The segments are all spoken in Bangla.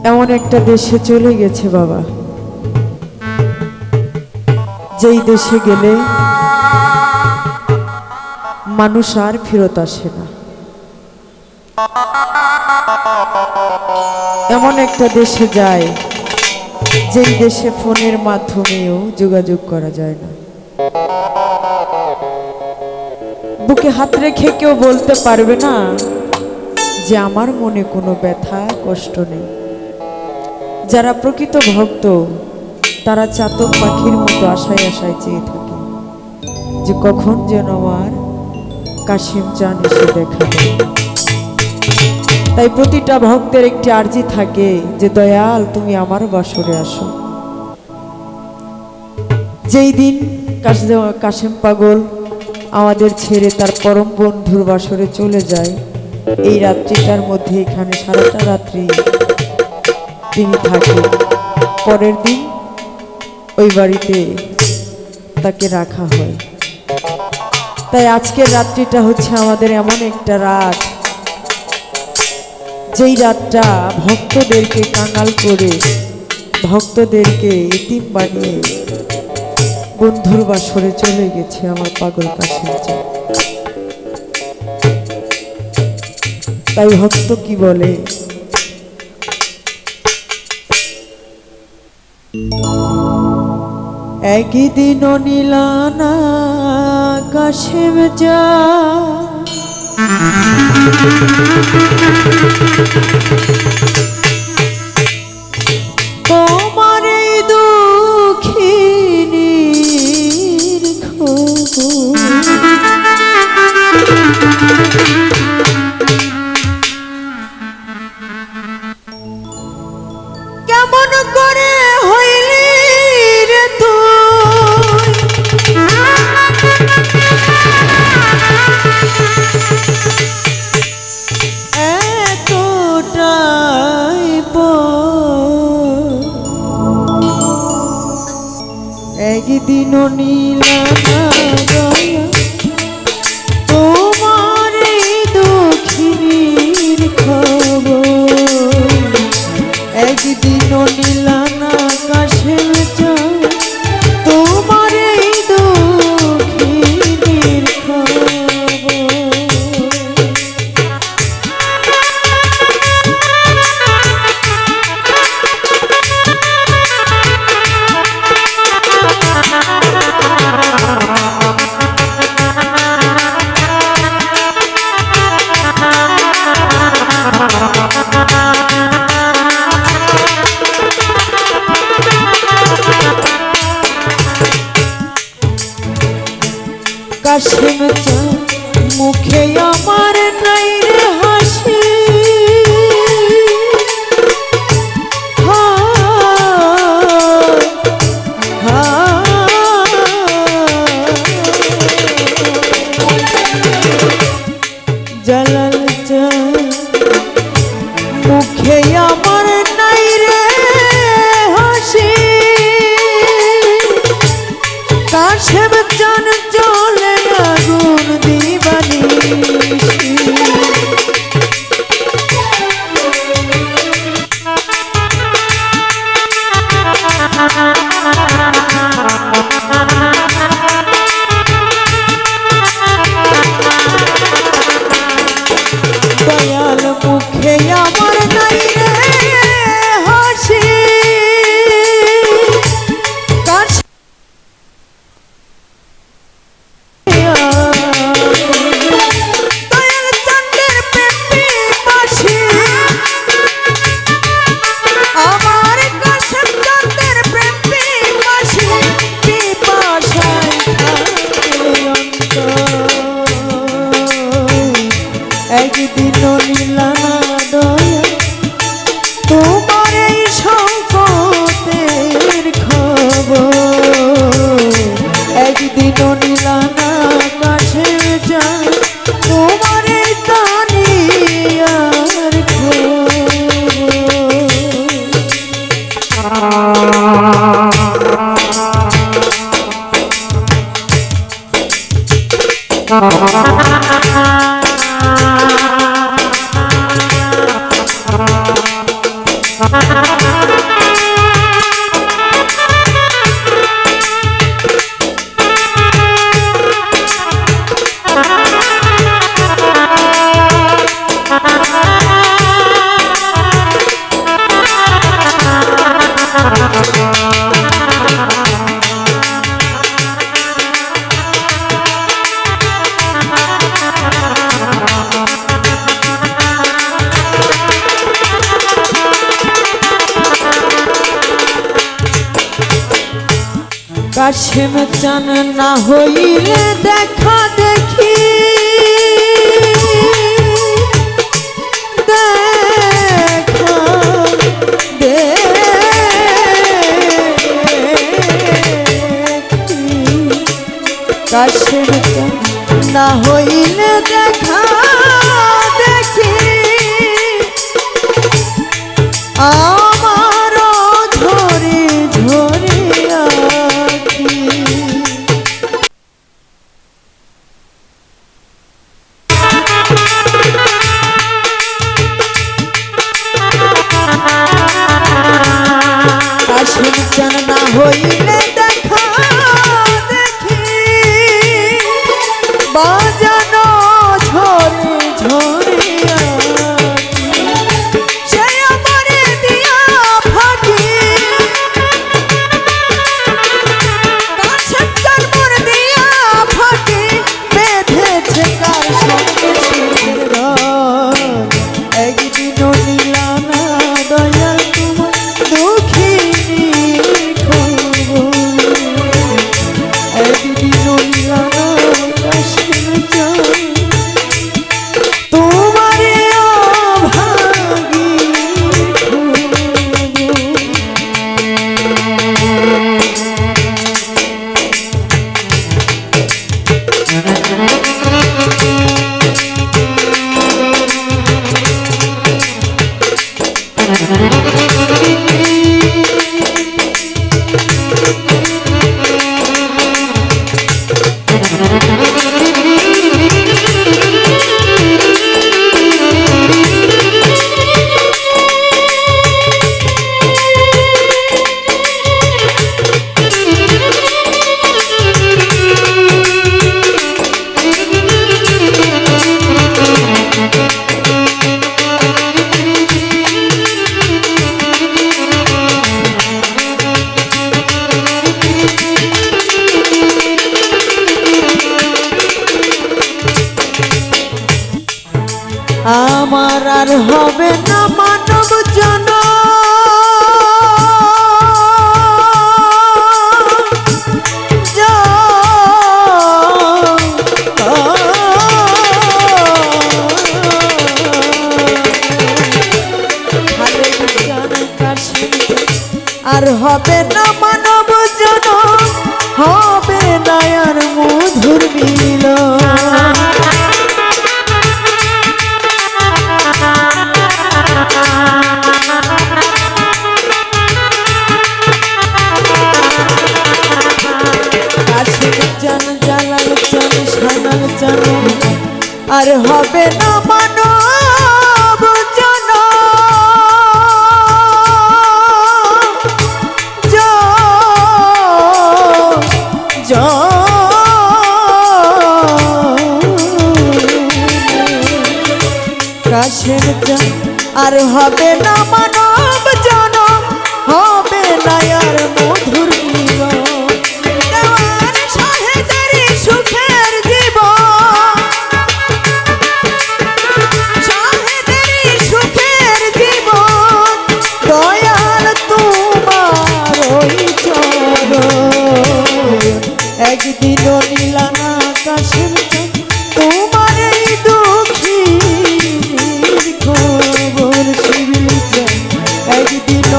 এমন একটা দেশে চলে গেছে বাবা, যেই দেশে গেলে মানুষ আর ফেরত আসে না। এমন একটা দেশে যায় যেই দেশে ফোনের মাধ্যমেও যোগাযোগ করা যায় না। বুকে হাত রেখে কেউ বলতে পারবে না যে আমার মনে কোনো ব্যথা কষ্ট নেই। যারা প্রকৃত ভক্ত তারা চাতক পাখির মতো আশায় আশায় চেয়ে থাকে যে কখন যেন আমার কাশিম চান এসে দেখা দেয়। তাই প্রতিটা ভক্তের একটি আর্জি থাকে যে দয়াল তুমি আমার বাসরে আসো। যেই দিন কাশিম পাগল আমাদের ছেড়ে তার পরম বন্ধুর বাসরে চলে যায়, এই রাত্রিটার মধ্যে এখানে সারাটা রাত্রি তিনি থাকেন। পরের দিন ওই বাড়িতে তাকে রাখা হয়। তাই আজকের রাত্রিটা হচ্ছে আমাদের এমন একটা রাত, যেই রাতটা ভক্তদেরকে কাঙাল করে, ভক্তদেরকে এতিম বানিয়ে বন্ধুর বাসরে চলে গেছে আমার পাগল কাশিম চাঁদ। তাই ভক্ত কি বলে, একদিন নীলানা কাশিম চাঁদ তোমার এই দুঃখিনীর খবর কেমন করে হইলি রে তুই, এতটাই একদিন নীলানা দয়া তোমার এই দক্ষিণীর খবর, একদিন নীলানা কাশিম চাঁদ তোমার এই দক্ষিণীর খবর। কাশিম চাঁদ মুখে আমার নাই রে হাসি, জালাল চাঁদ মুখে আমার নাই রে হাসি, কাশিম চাঁদ চলে আগুন দিবানিশি, দয়াল মুখে আমার নাই রে কাশেম চান না হইলে দেখা দেখি দেখা দেখি কাশেম চান না হইলে দেখা দেখি আমারও ঝরে ঝরে চান না হইলে দেখা দেখি বাজানো ঝরে ঝরে সে আমারে দিয়া ফাঁকি কাশেম চান মোর দিয়া ফাঁকি বেঁধেছে কার সঙ্গে সুখের ঘর একদিনও নিলা না দয়াল তোমার দুঃখী আমার আর হবে না মানব জন আর হবে না মানব জন হবে না আর মধুর মিলন আর হবে না মানব জন কাশেম চান আর হবে না মানব জন হবে না আর মধুর মিলন দেওয়ান শাহেদেরই সুখের জীবন শাহেদেরই সুখের জীবন দয়াল তোমার ওই চরণ একদিনও নিলা না কাশেম চান তোমার এই দুঃখী খবর শিবির একদিন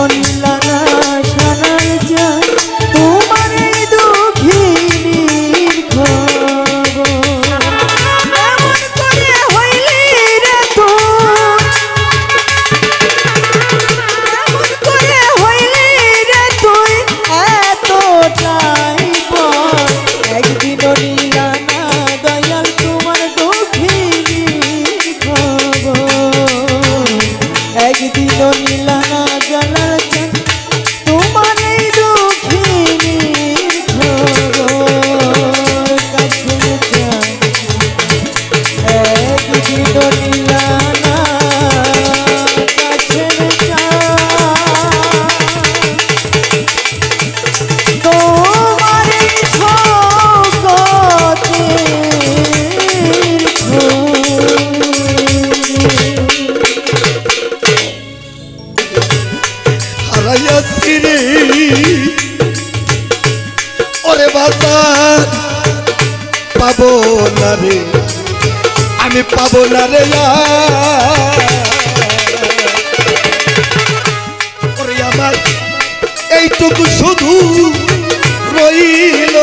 দিলা না জানার চান তোমার এই দুঃখিনীর খবর কাছে চান একদিনও দিলা না কাছে চান তোমার এই ওরে বাজার পাবো না রে আমি পাবো না রে ওরে আমার এইটুকু শুধু রইল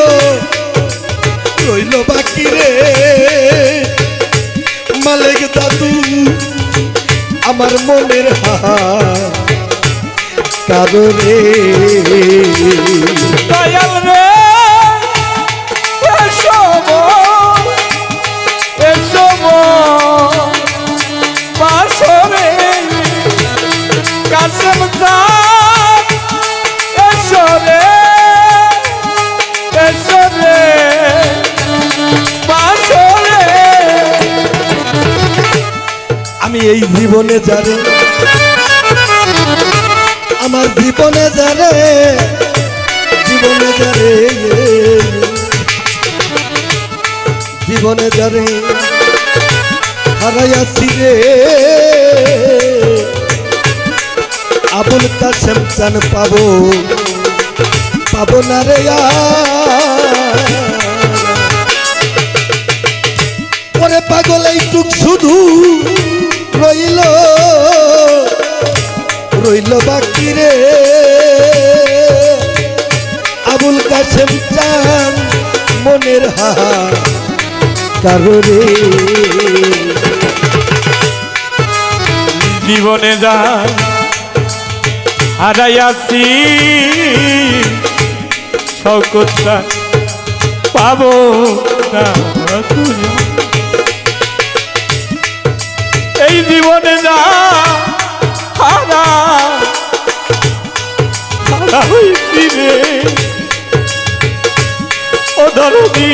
রইল বাকি রে মালিক দাদু আমার মনের কারণে দয়াল রে এসব এসব বাসরে কাসম চাঁদ এসরে এসরে বাসরে আমি এই জীবনে জানি আমার জীবনে জানে জীবনে জানে জীবনে জানে হারাইয়াছি রে আবুল কাসেম চান পাবো পাবো না রে ওরে পাগল এইটুক শুধু রইল রইল বাকি রে আবুল কাসেম চান মনের কারণে জীবনে যা হারাইয়াছি শৌকতটা পাবো না তুই এই জীবনে যা হারা হারা হইছি রে ও দরদি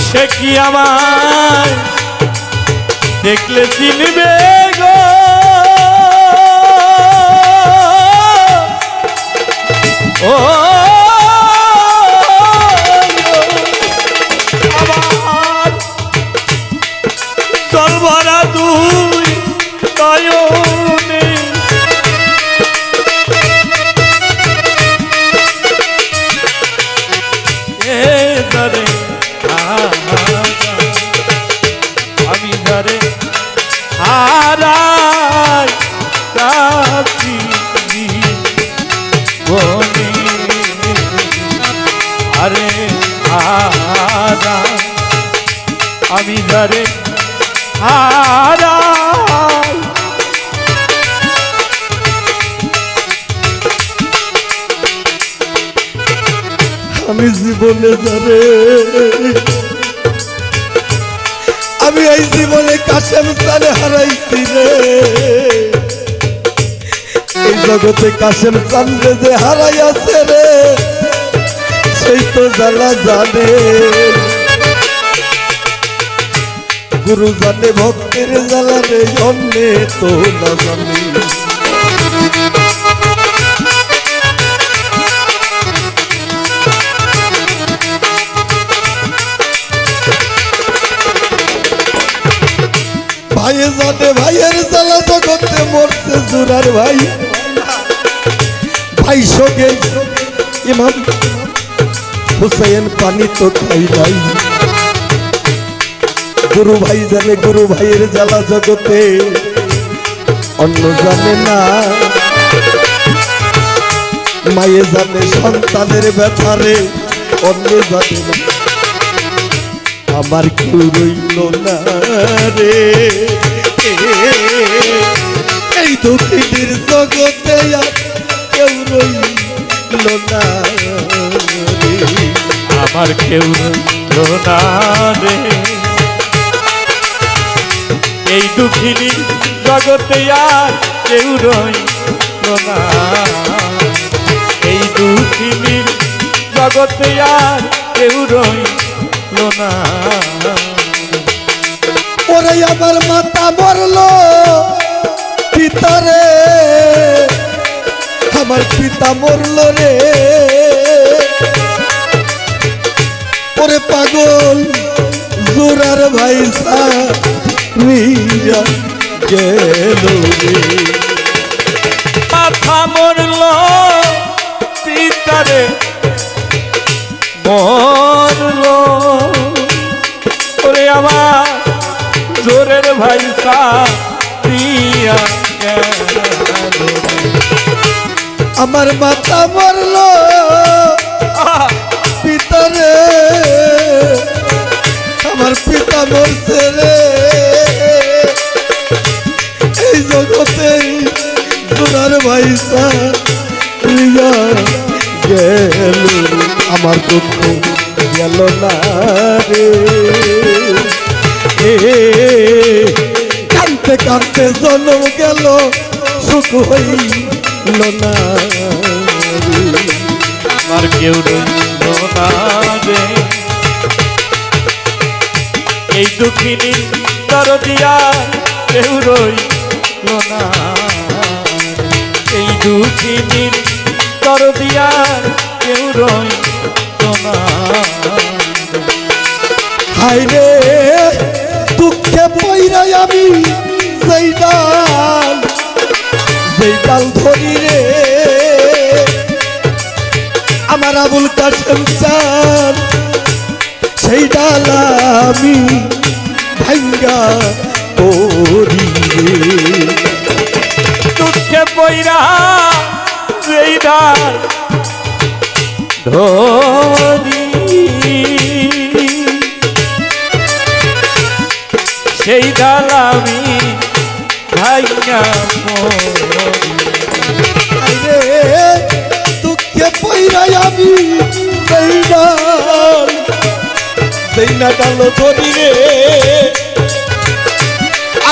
সে কি আমায় দেখলে চিনবে গো ও আমার চলভরা দুই নয়নে ধরে আমি ধরে হারাই কাছি বনে আরে হারা আমি ধরে হারাই আমি জীবনে জানে আমি এই জীবনে কাসেম চানে হারাইছি রে এই জগতে কাসেম চান্দে যে হারাইয়াছে রে সেই তো জ্বালা জানে গুরু জানে ভক্তের জ্বালা রে অন্যে তো না জানে ভাই জানে ভাইয়ের জ্বালা জগতে মরছে জুরার ভাই ভাই সঙ্গে ইমাম হুসাইন পানি তো খাই নাই গুরু ভাই জানে গুরু ভাইয়ের জ্বালা জগতে অন্য জানে না, মায়ে জানে সন্তানের ব্যথারে, অন্য জানে না, আমার কেউ রইল না রে। এই দুঃখীর জগতে আর কেউ রইল না রে। আমার কেউ রইল না রে। এই দুঃখিনী জগতে আর কেউ রইল না। এই দুঃখিনীর জগতে আর কেউ রইল না। ওরে আমার মাতা মরলো পিতারে, আমার পিতা মরলো রে। ওরে পাগল জোরার ভাই সারিয়া গেল রে। মাথা মরল পিতারে মরল, ওরে আমার জোরের ভাই সারিয়া গেল। আমার মাতা মরলো পিতারে, আমার পিতা মরছে রে। এই জগতে জোরার ভাই সারিয়া গেল, আমার দুঃখ গেল না রে। কানতে কানতে জন্ম গেল, সুখ হইল না রে। আমার কেউ রইল না রে। এই দুঃখিনী দরদিয়া কেউ রইল না। এই দুঃখিনীর দরদিয়া কেউ রইল না। হায় রে দুঃখে পইরাই আমি যেই ডাল ধরি রে। আমার আবুল কাশেম চান সেই ডাল আমি ভাঙ্গা পড়ি রে। দুঃখে পইরা যেই ডাল ধরি, সেই ডাল আমি ভাইয়া রে দুঃখে পইরাই আমি সেই না ডাল ধরি রে।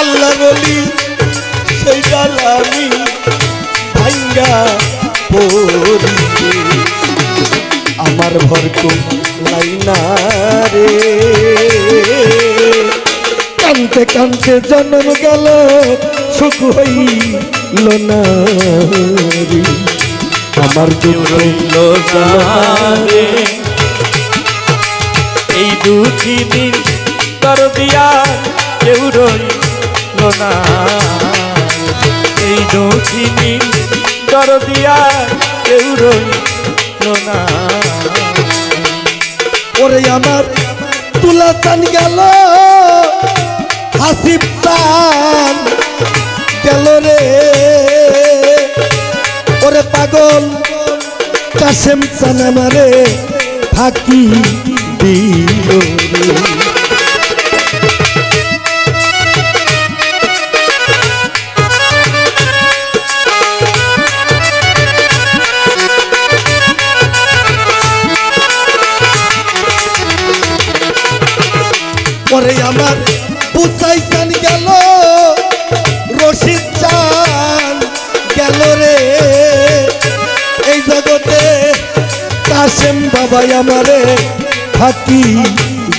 আল্লাহ বলি সেই ডাল আমি ভাঙ্গা পড়ি রে। আমার ভরকু নাই না রে। কানতে কানতে জন্ম গেল, সুখ হইল না রে। আমার কেউ রইল না রে। এই দুঃখিনীর দরদিয়া কেউ রইল না। এই দুঃখিনীর দরদিয়া কেউ রইল না। ওরে আমার তুলা চান গেল, হাসিব চান গেল রে। ওরে পাগল কাশেম চান আমারে ফাঁকি দিল রে। পরে আমার পুসাই চান গেল, রশিদ চান গেল রে। এই জগতে কাশেম বাবাই আমারে ফাঁকি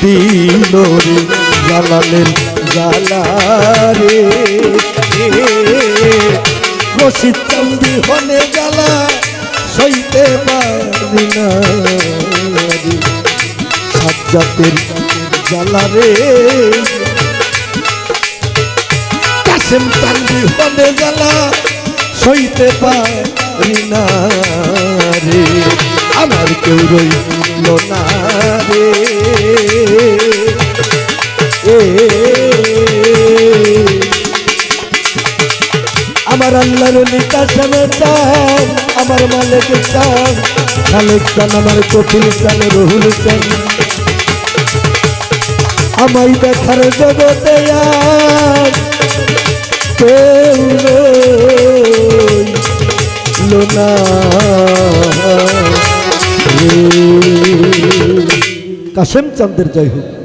দিল রে। জালালের জালা রে। রশিদ চান্দি হনে জ্বালা সইতে পারি না রে। সাজ্জাতের জ্বালা রে। কাশেম চান্দি হনে জ্বালা সইতে পারি না রে। আমার কেউ রইল না রে। আমার আল্লাহর অলি কাশেম চান, আমার মালিক চান, খালেক চান, আমার কপিল চান, রহুল চান, আমায় দেখার জগতে আর কেউ রইলো না। কাশেম চাঁদের জয় হোক।